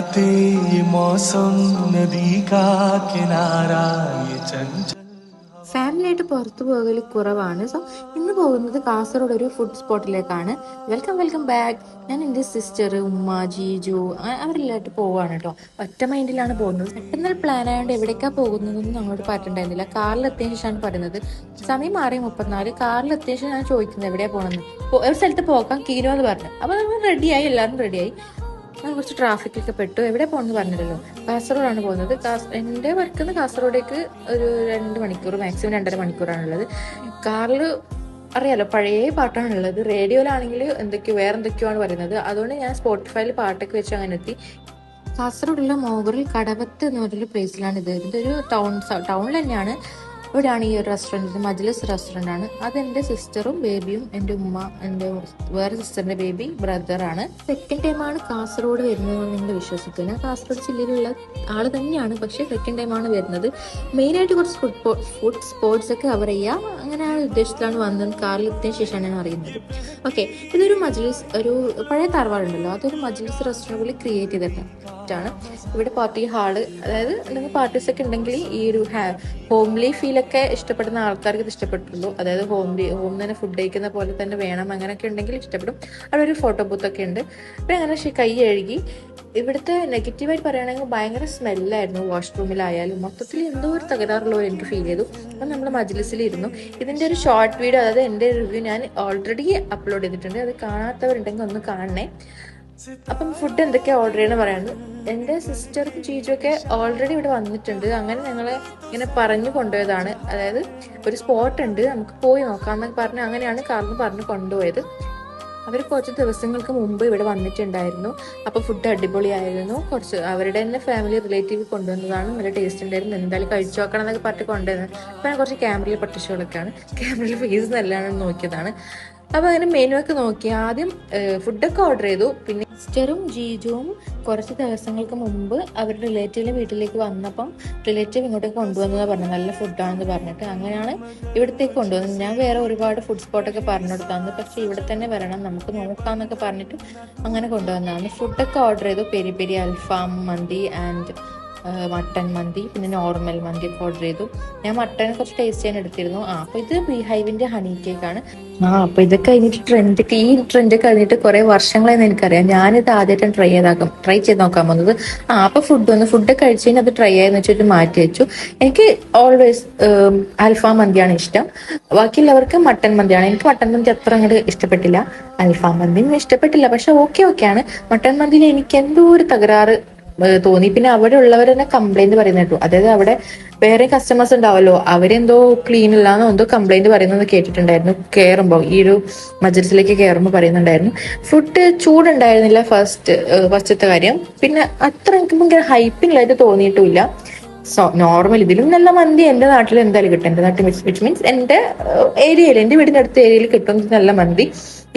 मुस्कुराते ये मौसम नदी का किनारा ये चंचल ഫാമിലി ആയിട്ട് പുറത്തു പോകൽ കുറവാണ്. സോ ഇന്ന് പോകുന്നത് കാസർഗോഡ് ഒരു ഫുഡ് സ്പോട്ടിലേക്കാണ്. Welcome back. ഞാൻ എൻ്റെ സിസ്റ്റർ, ഉമ്മ, ജീജു അവരെല്ലായിട്ട് പോവാണ് കേട്ടോ. ഒറ്റ മൈൻഡിലാണ് പോകുന്നത്. പെട്ടെന്ന് പ്ലാൻ ആയതുകൊണ്ട് എവിടേക്കാ പോകുന്നതെന്ന് ഞങ്ങളോട് പറഞ്ഞിട്ടുണ്ടായിരുന്നില്ല. കാറിലെത്തിയതിനു ശേഷമാണ് പറയുന്നത്. സമയം 6:34. കാറിലെത്തിയ ശേഷം ഞാൻ ചോദിക്കുന്നത് എവിടെയാ പോകണമെന്ന്. ഒരു സ്ഥലത്ത് പോകാം കീനോ എന്ന് പറഞ്ഞു. അപ്പൊ നമ്മൾ റെഡിയായി, എല്ലാവരും റെഡിയായി. ഞാൻ കുറച്ച് ട്രാഫിക്കൊക്കെ പെട്ടു. എവിടെ പോകണമെന്ന് പറഞ്ഞില്ലല്ലോ. കാസർഗോഡാണ് പോകുന്നത്. എൻ്റെ വർക്കിന്ന് കാസർഗോഡേക്ക് ഒരു 2 മണിക്കൂർ, മാക്സിമം 2.5 മണിക്കൂറാണുള്ളത്. കാറിൽ അറിയാലോ, പഴയ പാട്ടാണുള്ളത്. റേഡിയോയിലാണെങ്കിൽ വേറെ എന്തൊക്കെയോ ആണ് പറയുന്നത്. അതുകൊണ്ട് ഞാൻ സ്പോട്ടിഫൈയിൽ പാട്ടൊക്കെ വെച്ച് അങ്ങനെ എത്തി. കാസർഗോഡുള്ള മോഗറിൽ കടവത്ത് എന്ന് പറഞ്ഞൊരു പ്ലേസിലാണ് ഇത്. ഇതിൻ്റെ ഒരു ടൗണിൽ തന്നെയാണ്. ഇവിടെയാണ് ഈ ഒരു റെസ്റ്റോറൻറ്റ്, മജ്ലിസ് റെസ്റ്റോറൻ്റ് ആണ്. അത് എൻ്റെ സിസ്റ്ററും ബേബിയും, എൻ്റെ ഉമ്മ, എൻ്റെ വേറെ സിസ്റ്ററിൻ്റെ ബേബി, ബ്രദറാണ്. സെക്കൻഡ് ടൈമാണ് കാസർഗോഡ് വരുന്നത് നിങ്ങൾ വിശ്വസിക്കുന്നത്. കാസർഗോഡ് ജില്ലയിലുള്ള ആൾ തന്നെയാണ്, പക്ഷേ സെക്കൻഡ് ടൈമാണ് വരുന്നത്. മെയിനായിട്ട് കുറച്ച് ഫുഡ് സ്പോട്സ് ഒക്കെ കവർ ചെയ്യുക, അങ്ങനെ ആ ഉദ്ദേശത്തിലാണ് വന്നത്. കാറിലെത്തിയ ശേഷമാണ് ഞാൻ അറിയുന്നത്. ഓക്കെ, ഇതൊരു മജ്ലിസ്, ഒരു പഴയ തറവാടുണ്ടല്ലോ, അതൊരു മജ്ലിസ് റെസ്റ്റോറൻറ്റ് ക്രിയേറ്റ് ചെയ്തിട്ടാണ്. ഇവിടെ പാർട്ടി ഹാള്, അതായത് എന്തെങ്കിലും പാർട്ടീസ് ഒക്കെ ഉണ്ടെങ്കിൽ ഈ ഒരു ഹോംലി ഫീലൊക്കെ ഇഷ്ടപ്പെടുന്ന ആൾക്കാർക്ക് ഇത് ഇഷ്ടപ്പെട്ടുള്ളൂ. അതായത് ഹോം തന്നെ ഫുഡ് കഴിക്കുന്ന പോലെ തന്നെ വേണം, അങ്ങനെയൊക്കെ ഉണ്ടെങ്കിൽ ഇഷ്ടപ്പെടും. അവിടെ ഒരു ഫോട്ടോ ബൂത്തൊക്കെ ഉണ്ട്. പിന്നെ അങ്ങനെ കൈ കഴുകി. ഇവിടുത്തെ നെഗറ്റീവായിട്ട് പറയുകയാണെങ്കിൽ ഭയങ്കര സ്മെല്ലായിരുന്നു. വാഷ്റൂമിലായാലും മൊത്തത്തിൽ എന്തോ ഒരു തകരാറുള്ള എനിക്ക് ഫീൽ ചെയ്തു. അപ്പം നമ്മൾ മജ്ലിസിലിരുന്നു. ഇതിൻ്റെ ഒരു ഷോർട്ട് വീഡിയോ, അതായത് എൻ്റെ റിവ്യൂ ഞാൻ ഓൾറെഡി അപ്ലോഡ് ചെയ്തിട്ടുണ്ട്. അത് കാണാത്തവരുണ്ടെങ്കിൽ ഒന്ന് കാണണേ. അപ്പം ഫുഡ് എന്തൊക്കെയാ ഓർഡർ ചെയ്യണമെന്ന് പറയാനുണ്ട്. എൻ്റെ സിസ്റ്റർക്കും ചീച്ചുമൊക്കെ ഓൾറെഡി ഇവിടെ വന്നിട്ടുണ്ട്. അങ്ങനെ ഞങ്ങൾ ഇങ്ങനെ പറഞ്ഞു കൊണ്ടുപോയതാണ്. അതായത് ഒരു സ്പോട്ട് ഉണ്ട്, നമുക്ക് പോയി നോക്കാം എന്നൊക്കെ പറഞ്ഞ് അങ്ങനെയാണ് കാറിന് പറഞ്ഞ് കൊണ്ടുപോയത്. അവർ കുറച്ച് ദിവസങ്ങൾക്ക് മുമ്പ് ഇവിടെ വന്നിട്ടുണ്ടായിരുന്നു. അപ്പോൾ ഫുഡ് അടിപൊളിയായിരുന്നു. കുറച്ച് അവരുടെ തന്നെ ഫാമിലി റിലേറ്റീവ് കൊണ്ടുവന്നതാണ്. നല്ല ടേസ്റ്റ് ഉണ്ടായിരുന്നു. എന്തായാലും കഴിച്ചു നോക്കണം എന്നൊക്കെ പറഞ്ഞിട്ട് കൊണ്ടുവരുന്നത്. അപ്പം ഞാൻ കുറച്ച് ക്യാമറയിൽ പട്ടിഷകളൊക്കെയാണ്, ക്യാമറയിൽ ഫേസ് നല്ലതാണെന്ന് നോക്കിയതാണ്. അപ്പോൾ അങ്ങനെ മെനു ഒക്കെ നോക്കി ആദ്യം ഫുഡൊക്കെ ഓർഡർ ചെയ്തു. പിന്നെ സിസ്റ്ററും ജീജുവും കുറച്ച് ദിവസങ്ങൾക്ക് മുമ്പ് അവരുടെ റിലേറ്റീവിൻ്റെ വീട്ടിലേക്ക് വന്നപ്പം റിലേറ്റീവ് ഇങ്ങോട്ടേക്ക് കൊണ്ടുവന്നതാണ് പറഞ്ഞത്, നല്ല ഫുഡാണെന്ന് പറഞ്ഞിട്ട്. അങ്ങനെയാണ് ഇവിടത്തേക്ക് കൊണ്ടുവന്നത്. ഞാൻ വേറെ ഒരുപാട് ഫുഡ് സ്പോട്ടൊക്കെ പറഞ്ഞു കൊടുത്താണ്, പക്ഷേ ഇവിടെ തന്നെ വരണം, നമുക്ക് നോക്കാമെന്നൊക്കെ പറഞ്ഞിട്ട് അങ്ങനെ കൊണ്ടുവന്നതാണ്. ഫുഡൊക്കെ ഓർഡർ ചെയ്തു. പെരി പെരി, അൽഫാം മന്തി ആൻഡ് മട്ടൻ മന്തി, പിന്നെ നോർമൽ മന്തി ഒക്കെ ഓർഡർ ചെയ്തു. ഞാൻ മട്ടൻ കുറച്ച് ടേസ്റ്റ് ചെയ്യാൻ എടുത്തിരുന്നു. അപ്പോൾ ഇത് ബീ ഹൈവിൻ്റെ ഹണി കേക്കാണ്. അപ്പോൾ ഇതൊക്കെ കഴിഞ്ഞിട്ട് ഈ ട്രെൻഡ് കഴിഞ്ഞിട്ട് കുറെ വർഷങ്ങളായെന്ന് എനിക്കറിയാം. ഞാനിത് ആദ്യമായിട്ടാണ് ട്രൈ ചെയ്ത് നോക്കാൻ പോകുന്നത്. അപ്പോൾ ഫുഡ് കഴിച്ച് കഴിഞ്ഞാൽ അത് ട്രൈ ചെയ്യാന്ന് വെച്ചിട്ട് മാറ്റി വെച്ചു. എനിക്ക് ഓൾവേസ് അൽഫാം മന്തിയാണ് ഇഷ്ടം. ബാക്കിയുള്ളവർക്ക് മട്ടൻ മന്തിയാണ്. എനിക്ക് മട്ടൻ മന്തി അത്ര അങ്ങോട്ട് ഇഷ്ടപ്പെട്ടില്ല. അൽഫാം മന്തിയും ഇഷ്ടപ്പെട്ടില്ല, പക്ഷെ ഓക്കെയാണ്. മട്ടൻ മന്തിയിൽ എനിക്ക് എന്തോ ഒരു തകരാറ് തോന്നി. പിന്നെ അവിടെ ഉള്ളവർ തന്നെ കംപ്ലൈന്റ് പറയുന്നത് കേട്ടു. അതായത് അവിടെ വേറെ കസ്റ്റമേഴ്സ് ഉണ്ടാവല്ലോ, അവരെന്തോ ക്ലീൻ ഇല്ലാന്നോ എന്തോ കംപ്ലൈന്റ് പറയുന്നത് കേട്ടിട്ടുണ്ടായിരുന്നു. കയറുമ്പോൾ ഈ ഒരു മജ്ലിസിലേക്ക് കയറുമ്പോൾ പറയുന്നുണ്ടായിരുന്നു. ഫുഡ് ചൂടുണ്ടായിരുന്നില്ല ഫസ്റ്റത്തെ കാര്യം. പിന്നെ അത്ര എനിക്ക് ഭയങ്കര ഹൈപ്പിംഗായിട്ട് തോന്നിയിട്ടുമില്ല. നോർമൽ ഇതിലും നല്ല മന്തി എൻ്റെ നാട്ടിൽ എന്തായാലും കിട്ടും. എൻ്റെ നാട്ടിൽ വിച്ച് മീൻസ് എൻ്റെ ഏരിയയിൽ, എൻ്റെ വീടിൻ്റെ അടുത്ത ഏരിയയിൽ കിട്ടും നല്ല മന്തി.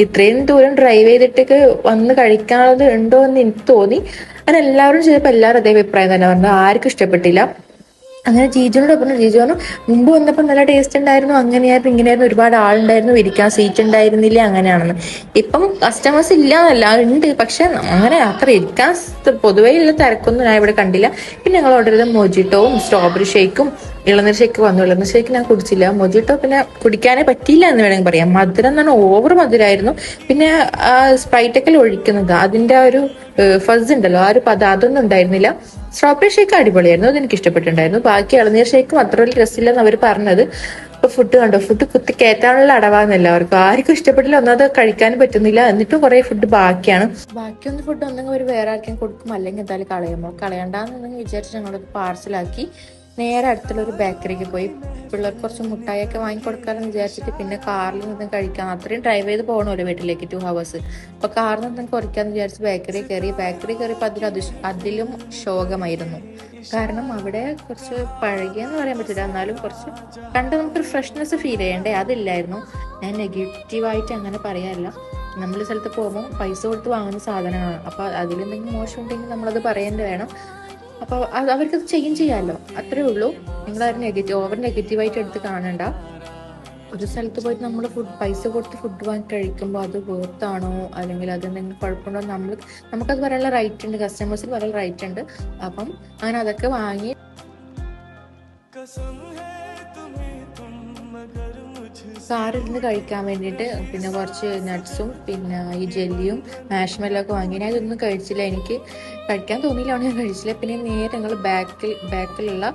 ഇത്രയും ദൂരം ഡ്രൈവ് ചെയ്തിട്ടൊക്കെ വന്ന് കഴിക്കാനുള്ളത് ഉണ്ടോ എന്ന് എനിക്ക് തോന്നി. അങ്ങനെ എല്ലാവരും ചെയ്തപ്പോൾ എല്ലാവരും അതേ അഭിപ്രായം തന്നെ പറഞ്ഞത്. ആർക്കും ഇഷ്ടപ്പെട്ടില്ല. അങ്ങനെ ജീജുനോട് പറഞ്ഞു, ജീജു പറഞ്ഞു മുമ്പ് വന്നപ്പോൾ നല്ല ടേസ്റ്റ് ഉണ്ടായിരുന്നു, അങ്ങനെയായിരുന്നു ഇങ്ങനെയായിരുന്നു, ഒരുപാട് ആളുണ്ടായിരുന്നു, ഇരിക്കാൻ സീറ്റ് ഉണ്ടായിരുന്നില്ല, അങ്ങനെയാണെന്ന്. ഇപ്പം കസ്റ്റമേഴ്സ് ഇല്ല എന്നല്ല, ഉണ്ട്, പക്ഷെ അങ്ങനെ അത്ര ഇരിക്കാൻ പൊതുവേ ഉള്ള തിരക്കൊന്നും ഞാൻ ഇവിടെ കണ്ടില്ല. പിന്നെ ഞങ്ങൾ ഓർഡർ ചെയ്ത മൊജിറ്റോവും സ്ട്രോബെറി ഷേക്കും ഇളനീർ ഷേക്ക് വന്നു. ഇളനീർ ഷേക്ക് ഞാൻ കുടിച്ചില്ല. മൊജിറ്റോ പിന്നെ കുടിക്കാനേ പറ്റിയില്ല എന്ന് വേണമെങ്കിൽ പറയാം. മധുരം എന്ന് പറഞ്ഞാൽ ഓവർ മധുരമായിരുന്നു. പിന്നെ ആ സ്പ്രൈറ്റൊക്കെ ഒഴിക്കുന്നത് അതിന്റെ ആ ഒരു ഫസ് ഉണ്ടല്ലോ, ആ ഒരു അതൊന്നും ഉണ്ടായിരുന്നില്ല. സ്ട്രോബെറി ഷേക്ക് അടിപൊളിയായിരുന്നു, അതെനിക്ക് ഇഷ്ടപ്പെട്ടിട്ടുണ്ടായിരുന്നു. ബാക്കി ഇളനീർ ഷേക്കും അത്ര വലിയ രസമില്ലെന്ന് അവർ പറഞ്ഞത്. ഇപ്പൊ ഫുഡ് കണ്ടോ, ഫുഡ് കുത്തി കയറ്റാനുള്ള അടവാന്ന് എല്ലാവർക്കും. ആർക്കും ഇഷ്ടപ്പെട്ടില്ല. ഒന്നാമത് കഴിക്കാനും പറ്റുന്നില്ല. എന്നിട്ടും കുറെ ഫുഡ് ബാക്കിയാണ്. ബാക്കിയൊന്നും ഫുഡ് ഒന്നെങ്കിൽ ഒരു വേറെ ആർക്കും കൊടുക്കും, അല്ലെങ്കിൽ എന്തായാലും കളയണ്ടെന്ന് വിചാരിച്ച് ഞങ്ങളത് പാർസലാക്കി നേരെ അടുത്തുള്ള ഒരു ബേക്കറിക്ക് പോയി. പിള്ളേർക്ക് കുറച്ച് മുട്ടായൊക്കെ വാങ്ങിക്കൊടുക്കാമെന്ന് വിചാരിച്ചിട്ട് പിന്നെ കാറിൽ നിന്ന് കഴിക്കാം. അത്രയും ഡ്രൈവ് ചെയ്ത് പോകണമല്ലോ വീട്ടിലേക്ക്, 2 hours. അപ്പൊ കാറിൽ നിന്ന് കുറയ്ക്കാന്ന് വിചാരിച്ച് ബേക്കറി കയറിയപ്പോൾ അതിലും ശോകമായിരുന്നു. കാരണം അവിടെ കുറച്ച് പഴകിയെന്ന് പറയാൻ പറ്റില്ല, എന്നാലും കുറച്ച് കണ്ട് നമുക്കൊരു ഫ്രഷ്നെസ് ഫീൽ ചെയ്യണ്ടേ, അതില്ലായിരുന്നു. ഞാൻ നെഗറ്റീവായിട്ട് അങ്ങനെ പറയാറില്ല. നമ്മൾ സ്ഥലത്ത് പോകുമ്പോൾ പൈസ കൊടുത്ത് വാങ്ങുന്ന സാധനങ്ങളാണ്. അപ്പോൾ അതിലെന്തെങ്കിലും മോശം ഉണ്ടെങ്കിൽ നമ്മളത് പറയേണ്ടി വേണം. അപ്പോൾ അവർക്കത് ചെയ്യാമല്ലോ, അത്രേ ഉള്ളൂ. നിങ്ങളാരും ഓവർ നെഗറ്റീവായിട്ട് എടുത്ത് കാണണ്ട. ഒരു സ്ഥലത്ത് പോയിട്ട് നമ്മൾ പൈസ കൊടുത്ത് ഫുഡ് വാങ്ങി കഴിക്കുമ്പോൾ അത് വേർത്താണോ അല്ലെങ്കിൽ അതെന്തെങ്കിലും കുഴപ്പമുണ്ടോ നമുക്കത് പറയാനുള്ള റൈറ്റ് ഉണ്ട്, കസ്റ്റമേഴ്സിന് പറയാനുള്ള റൈറ്റ് ഉണ്ട്. അപ്പം അങ്ങനെ അതൊക്കെ വാങ്ങി കാറിരുന്ന് കഴിക്കാൻ വേണ്ടിയിട്ട് പിന്നെ കുറച്ച് നട്ട്സും പിന്നെ ഈ ജെല്ലിയും മാഷ്മെല്ലോ ഒക്കെ വാങ്ങി. ഞാൻ ഇതൊന്നും കഴിച്ചില്ല, എനിക്ക് കഴിക്കാൻ തോന്നിയില്ലാണ് ഞാൻ കഴിച്ചില്ല. പിന്നെ നേരെ ഞങ്ങൾ ബാക്കിലുള്ള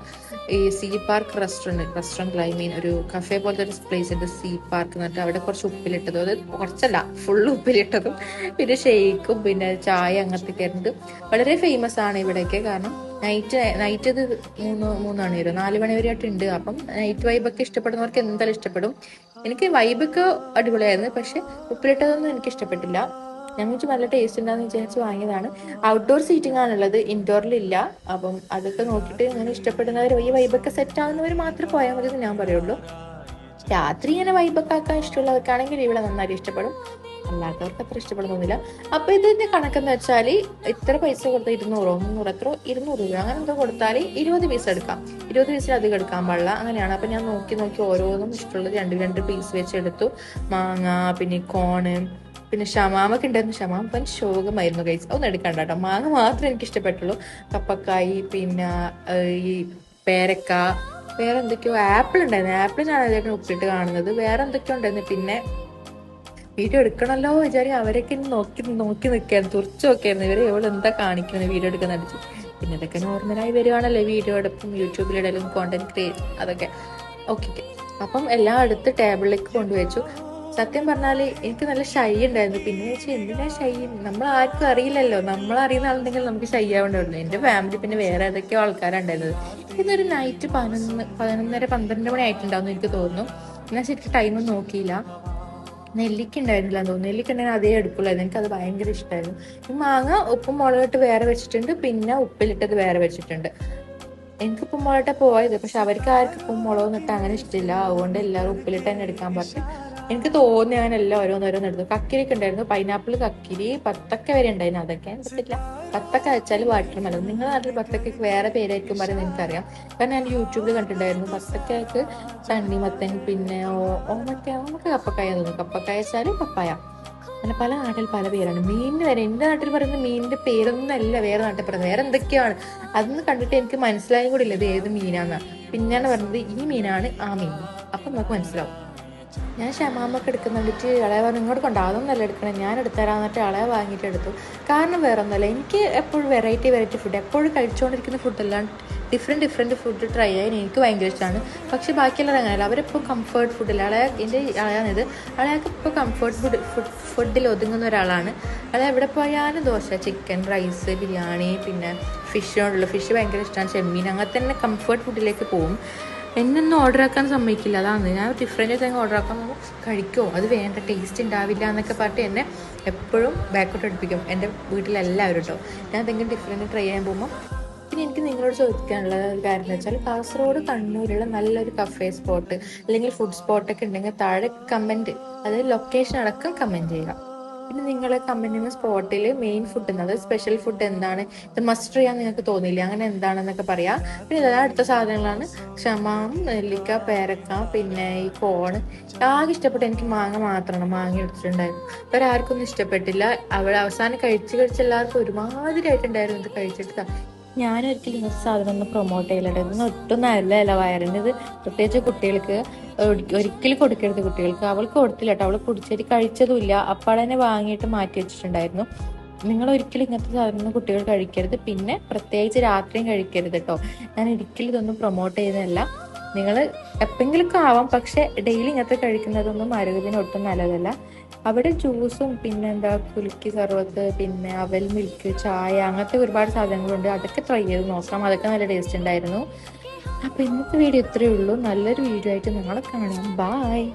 ഈ sea park restaurant I mean ഒരു കഫേ പോലത്തെ ഒരു പ്ലേസ് ഉണ്ട്, സീ പാർക്ക് എന്നിട്ട് അവിടെ കുറച്ച് ഉപ്പിലിട്ടതും, അത് കുറച്ചല്ല ഫുള്ള് ഉപ്പിലിട്ടതും പിന്നെ ഷെയ്ക്കും പിന്നെ ചായ അങ്ങനത്തെ ആയിരുന്നു. വളരെ ഫേമസ് ആണ് ഇവിടേക്ക്. കാരണം നൈറ്റ് ഇത് 3 മണി വരെ 4 മണി വരെ ആയിട്ടുണ്ട്. അപ്പം നൈറ്റ് വൈബൊക്കെ ഇഷ്ടപ്പെടുന്നവർക്ക് എന്തായാലും ഇഷ്ടപ്പെടും. എനിക്ക് വൈബൊക്കെ അടിപൊളിയായിരുന്നു, പക്ഷെ ഉപ്പിലിട്ടതൊന്നും എനിക്ക് ഇഷ്ടപ്പെട്ടില്ല. ഞാൻ വെച്ച് നല്ല ടേസ്റ്റ് ഉണ്ടാന്ന് വിചാരിച്ച് വാങ്ങിയതാണ്. ഔട്ട്ഡോർ സീറ്റിംഗ് ആണുള്ളത്, ഇൻഡോറിലില്ല. അപ്പം അതൊക്കെ നോക്കിയിട്ട് ഇങ്ങനെ ഇഷ്ടപ്പെടുന്നവർ ഈ വൈബൊക്കെ സെറ്റ് ആവുന്നവർ മാത്രം പോയാൽ മതി എന്ന് ഞാൻ പറയുള്ളൂ. രാത്രി ഇങ്ങനെ വൈബൊക്കെ ആക്കാൻ ഇഷ്ടമുള്ളവർക്കാണെങ്കിൽ ഇവിടെ നന്നായിട്ട് ഇഷ്ടപ്പെടും, അല്ലാത്തവർക്ക് അത്ര ഇഷ്ടപ്പെടുന്നില്ല. അപ്പൊ ഇതിന്റെ കണക്കെന്ന് വെച്ചാൽ ഇത്ര പൈസ കൊടുത്താൽ 200 രൂപ അങ്ങനെ എന്തോ കൊടുത്താൽ 20 പീസ് എടുക്കാം. 20 പീസിൽ അധികം എടുക്കാൻ പാടില്ല, അങ്ങനെയാണ്. അപ്പൊ ഞാൻ നോക്കി ഓരോന്നും ഇഷ്ടമുള്ളത് 2 പീസ് വെച്ച് എടുത്തു. മാങ്ങ, പിന്നെ കോണ്, പിന്നെ ഷമാമൊക്കെ ഉണ്ടായിരുന്നു. ഷമാമ ഇപ്പം ശോകമായിരുന്നു കഴിച്ച്, ഒന്നും എടുക്കണ്ട കേട്ടോ. മാങ്ങ മാത്രമേ എനിക്ക് ഇഷ്ടപ്പെട്ടുള്ളൂ. കപ്പക്കായി, പിന്നെ ഈ പേരക്ക, വേറെ എന്തൊക്കെയോ ആപ്പിൾ ഉണ്ടായിരുന്നു. ആപ്പിളിനാണ് അതിലേക്ക് ഉപ്പിട്ട് കാണുന്നത്. വേറെ എന്തൊക്കെയോ ഉണ്ടായിരുന്നു. പിന്നെ വീഡിയോ എടുക്കണമല്ലോ വിചാരിക്കും അവരൊക്കെ നോക്കി നിൽക്കായിരുന്നു, തുറച്ചു നോക്കിയായിരുന്നു ഇവര് എവിടെ എന്താ കാണിക്കുന്നത് വീഡിയോ എടുക്കുന്ന അടിച്ച്. പിന്നെ ഇതൊക്കെ നോർമലായി വരുവാണല്ലോ, വീഡിയോ എടുപ്പും യൂട്യൂബിലിടലും കോണ്ടന്റ് ക്രിയേറ്റ് അതൊക്കെ. ഓക്കെ, അപ്പം എല്ലാം എടുത്ത് ടേബിളിലേക്ക് കൊണ്ടുവച്ചു. സത്യം പറഞ്ഞാൽ എനിക്ക് നല്ല ഷൈ ഉണ്ടായിരുന്നു. പിന്നെ വെച്ചാൽ എന്തിനാ ഷൈ, നമ്മൾ ആർക്കും അറിയില്ലല്ലോ. നമ്മളറിയുന്ന ആളുണ്ടെങ്കിൽ നമുക്ക് ഷൈ ആവേണ്ടതുള്ളൂ. എൻ്റെ ഫാമിലി പിന്നെ വേറെ ഏതൊക്കെയോ ആൾക്കാരാണ് ഉണ്ടായിരുന്നത്. ഇന്നൊരു നൈറ്റ് 11:30-12 മണി ആയിട്ടുണ്ടാവുമെന്ന് എനിക്ക് തോന്നുന്നു. ഞാൻ ശരിക്കും ടൈമൊന്നും നോക്കിയില്ല. നെല്ലിക്ക ഉണ്ടായിരുന്നില്ല തോന്നുന്നു. നെല്ലിക്ക ഉണ്ടെങ്കിൽ അതേ എടുക്കുള്ളായിരുന്നു, എനിക്കത് ഭയങ്കര ഇഷ്ടമായിരുന്നു. ഈ മാങ്ങ ഉപ്പും മുളകിട്ട് വേറെ വെച്ചിട്ടുണ്ട്, പിന്നെ ഉപ്പിലിട്ടത് വേറെ വെച്ചിട്ടുണ്ട്. എനിക്ക് ഉപ്പും മുളകിട്ട പോയത്, പക്ഷെ അവർക്ക് ആർക്കും ഉപ്പും മുളകും ഇട്ട് അങ്ങനെ ഇഷ്ടമില്ല. അതുകൊണ്ട് എല്ലാവരും ഉപ്പിലിട്ട് തന്നെ എടുക്കാൻ പറഞ്ഞു. എനിക്ക് തോന്നി അങ്ങനെ എല്ലാം ഓരോന്നോരോന്ന് എടുത്തു. കക്കിരിക്ക് ഉണ്ടായിരുന്നു, പൈനാപ്പിൾ, കക്കിരി, ബത്തക്ക വരെ ഉണ്ടായിരുന്നു. അതൊക്കെ പറ്റില്ല. ബത്തക്ക വെച്ചാൽ വാട്ടർമെലൺ. നിങ്ങളുടെ നാട്ടിൽ ബത്തക്കയ്ക്ക് വേറെ പേരായിരിക്കും പറയുന്നത് എനിക്കറിയാം, കാരണം ഞാൻ യൂട്യൂബിൽ കണ്ടിട്ടുണ്ടായിരുന്നു. ബത്തക്കയ്ക്ക് തണ്ണിമത്തൻ, പിന്നെ ഓമക്ക കപ്പക്കായ തോന്നുന്നു. കപ്പക്കായ വെച്ചാൽ പപ്പായ. അങ്ങനെ പല നാട്ടിൽ പല പേരാണ്. മീനിന് വരെ എൻ്റെ നാട്ടിൽ പറയുന്ന മീനിന്റെ പേരൊന്നും അല്ല വേറെ നാട്ടിൽ പറയുന്നത്, വേറെ എന്തൊക്കെയാണ്. അതൊന്നും കണ്ടിട്ട് എനിക്ക് മനസ്സിലായും കൂടി ഇല്ല ഇത് ഏത് മീനാന്ന്. പിന്നെയാണ് പറഞ്ഞത് ഈ മീനാണ് ആ മീൻ. അപ്പം നമുക്ക് മനസ്സിലാവും. ഞാൻ ഷമാമൊക്കെ എടുക്കുന്നുണ്ടിട്ട് ഇളയ പറഞ്ഞു ഇങ്ങോട്ട് കൊണ്ടോ, അതൊന്നല്ല എടുക്കണം, ഞാൻ എടുത്തരാന്നിട്ട് ഇളയ വാങ്ങിയിട്ട് എടുത്തു. കാരണം വേറെ ഒന്നുമല്ല, എനിക്ക് എപ്പോഴും വെറൈറ്റി ഫുഡ്, എപ്പോഴും കഴിച്ചുകൊണ്ടിരിക്കുന്ന ഫുഡെല്ലാം ഡിഫറെൻറ്റ് ഫുഡ് ട്രൈ ചെയ്യാൻ എനിക്ക് ഭയങ്കര ഇഷ്ടമാണ്. പക്ഷെ ബാക്കിയുള്ളവർ അങ്ങനെയല്ല, അവരിപ്പോൾ കംഫർട്ട് ഫുഡില്ല. എൻ്റെ അളയാണിത്, അളയാൾക്ക് ഇപ്പോൾ കംഫർട്ട് ഫുഡിൽ ഒതുങ്ങുന്ന ഒരാളാണ്. അളയ എവിടെ പോയാലും ദോശ, ചിക്കൻ, റൈസ്, ബിരിയാണി, പിന്നെ ഫിഷ് ഭയങ്കര ഇഷ്ടമാണ്, ചെമ്മീൻ, അങ്ങനെ തന്നെ കംഫർട്ട് ഫുഡിലേക്ക് പോകും. എന്നൊന്നും ഓർഡർ ആക്കാൻ സമ്മതിക്കില്ല. അതാണ് ഞാൻ ഡിഫറെൻ്റ് ആയിട്ട് ഓർഡർ ആക്കാൻ പോകുമ്പോൾ കഴിക്കുമോ, അത് വേണ്ട, ടേസ്റ്റ് ഉണ്ടാവില്ല എന്നൊക്കെ പറഞ്ഞിട്ട് എന്നെ എപ്പോഴും ബാക്കോട്ട് അടുപ്പിക്കും എൻ്റെ വീട്ടിലെല്ലാവരും കേട്ടോ. ഞാൻ എന്തെങ്കിലും ഡിഫറെൻറ്റ് ട്രൈ ചെയ്യാൻ പോകുമ്പോൾ. പിന്നെ എനിക്ക് നിങ്ങളോട് ചോദിക്കാനുള്ള ഒരു കാര്യം എന്ന് വെച്ചാൽ, കാസർഗോഡ്, കണ്ണൂരുള്ള നല്ലൊരു കഫേ സ്പോട്ട് അല്ലെങ്കിൽ ഫുഡ് സ്പോട്ടൊക്കെ ഉണ്ടെങ്കിൽ താഴെ കമൻറ്റ്, അതായത് ലൊക്കേഷൻ അടക്കം കമൻറ്റ് ചെയ്യുക. പിന്നെ നിങ്ങൾ കമൻറ്റ് ചെയ്യുന്ന സ്പോട്ടിൽ മെയിൻ ഫുഡ് എന്നത് സ്പെഷ്യൽ ഫുഡ് എന്താണ്, ഇത് മസ്റ്റ് ചെയ്യാൻ നിങ്ങൾക്ക് തോന്നിയില്ല, അങ്ങനെ എന്താണെന്നൊക്കെ പറയാം. പിന്നെ ഇതെല്ലാം അടുത്ത സാധനങ്ങളാണ് ഷമാം, നെല്ലിക്ക, പേരക്ക, പിന്നെ ഈ കോണ്. ആകെ ഇഷ്ടപ്പെട്ട എനിക്ക് മാങ്ങ മാത്രമാണ്. മാങ്ങ എടുത്തിട്ടുണ്ടായിരുന്നു, വേറെ ആർക്കൊന്നും ഇഷ്ടപ്പെട്ടില്ല. അവിടെ അവസാനം കഴിച്ച് എല്ലാവർക്കും ഒരുമാതിരി ആയിട്ടുണ്ടായിരുന്നു ഇത് കഴിച്ചിട്ട്. ഞാനൊരിക്കലും ഇന്നത്തെ സാധനം ഒന്ന് പ്രൊമോട്ട് ചെയ്യലുണ്ട്. ഇതൊന്നും ഒട്ടും നല്ലതല്ല വയറിന്. ഇത് പ്രത്യേകിച്ച് കുട്ടികൾക്ക് ഒരിക്കലും കൊടുക്കരുത്. കുട്ടികൾക്ക് അവൾക്ക് കൊടുത്തില്ല കേട്ടോ, അവൾ കുടിച്ചിട്ട് കഴിച്ചതുമില്ല. അപ്പാടനെ വാങ്ങിയിട്ട് മാറ്റി വെച്ചിട്ടുണ്ടായിരുന്നു. നിങ്ങൾ ഒരിക്കലും ഇങ്ങനത്തെ സാധനം കുട്ടികൾ കഴിക്കരുത്. പിന്നെ പ്രത്യേകിച്ച് രാത്രിയും കഴിക്കരുത് കേട്ടോ. ഞാൻ ഒരിക്കലും ഇതൊന്നും പ്രൊമോട്ട് ചെയ്യുന്നതല്ല. നിങ്ങൾ എപ്പോഴെങ്കിലൊക്കെ ആവാം, പക്ഷെ ഡെയിലി ഇങ്ങനത്തെ കഴിക്കുന്നതൊന്നും ആരോഗ്യത്തിന് ഒട്ടും നല്ലതല്ല. അവിടെ ജ്യൂസും പിന്നെന്താ കുലുക്കി സർവത്ത്, പിന്നെ അവൽ മിൽക്ക്, ചായ, അങ്ങനത്തെ ഒരുപാട് സാധനങ്ങളുണ്ട്. അതൊക്കെ ട്രൈ ചെയ്ത് നോക്കാം, അതൊക്കെ നല്ല ടേസ്റ്റ് ഉണ്ടായിരുന്നു. അപ്പൊ ഇന്നത്തെ വീഡിയോ ഇത്രയേ ഉള്ളൂ. നല്ലൊരു വീഡിയോ ആയിട്ട് നിങ്ങളെ കാണാം. ബായ്.